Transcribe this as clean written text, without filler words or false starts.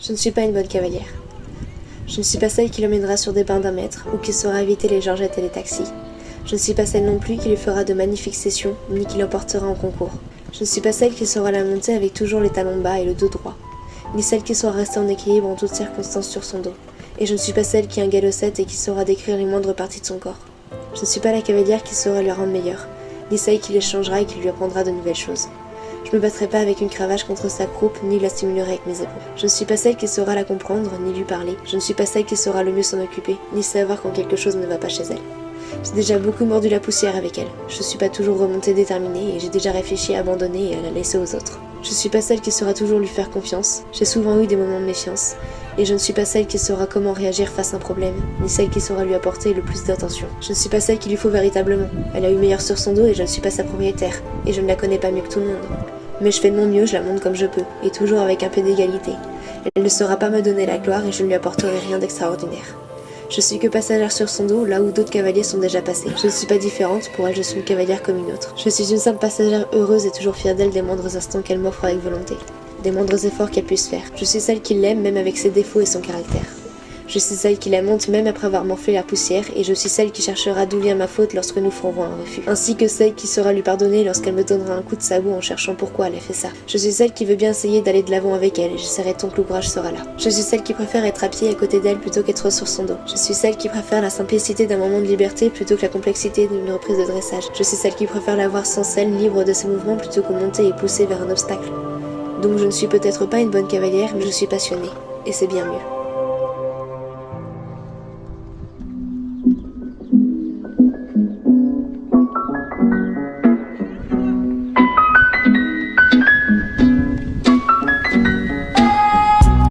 Je ne suis pas une bonne cavalière. Je ne suis pas celle qui l'emmènera sur des bains d'un mètre ou qui saura éviter les georgettes et les taxis. Je ne suis pas celle non plus qui lui fera de magnifiques sessions, ni qui l'emportera en concours. Je ne suis pas celle qui saura la monter avec toujours les talons bas et le dos droit, ni celle qui saura rester en équilibre en toutes circonstances sur son dos. Et je ne suis pas celle qui a un galopette et qui saura décrire les moindres parties de son corps. Je ne suis pas la cavalière qui saura le rendre meilleur, ni celle qui les changera et qui lui apprendra de nouvelles choses. Je ne me battrai pas avec une cravache contre sa croupe, ni la stimulerai avec mes épaules. Je ne suis pas celle qui saura la comprendre, ni lui parler. Je ne suis pas celle qui saura le mieux s'en occuper, ni savoir quand quelque chose ne va pas chez elle. J'ai déjà beaucoup mordu la poussière avec elle. Je ne suis pas toujours remontée déterminée et j'ai déjà réfléchi à abandonner et à la laisser aux autres. Je ne suis pas celle qui saura toujours lui faire confiance. J'ai souvent eu des moments de méfiance. Et je ne suis pas celle qui saura comment réagir face à un problème, ni celle qui saura lui apporter le plus d'attention. Je ne suis pas celle qu'il lui faut véritablement. Elle a eu meilleur sur son dos et je ne suis pas sa propriétaire. Et je ne la connais pas mieux que tout le monde. Mais je fais de mon mieux, je la monte comme je peux, et toujours avec un peu d'égalité. Elle ne saura pas me donner la gloire et je ne lui apporterai rien d'extraordinaire. Je suis que passagère sur son dos, là où d'autres cavaliers sont déjà passés. Je ne suis pas différente, pour elle je suis une cavalière comme une autre. Je suis une simple passagère heureuse et toujours fière d'elle des moindres instants qu'elle m'offre avec volonté, des moindres efforts qu'elle puisse faire. Je suis celle qui l'aime même avec ses défauts et son caractère. Je suis celle qui la monte même après avoir morflé la poussière et je suis celle qui cherchera d'où vient ma faute lorsque nous ferons un refus. Ainsi que celle qui saura lui pardonner lorsqu'elle me donnera un coup de sabot en cherchant pourquoi elle a fait ça. Je suis celle qui veut bien essayer d'aller de l'avant avec elle et j'essaierai tant que l'ouvrage sera là. Je suis celle qui préfère être à pied à côté d'elle plutôt qu'être sur son dos. Je suis celle qui préfère la simplicité d'un moment de liberté plutôt que la complexité d'une reprise de dressage. Je suis celle qui préfère la voir sans selle, libre de ses mouvements plutôt que monter et pousser vers un obstacle. Donc je ne suis peut-être pas une bonne cavalière mais je suis passionnée. Et c'est bien mieux.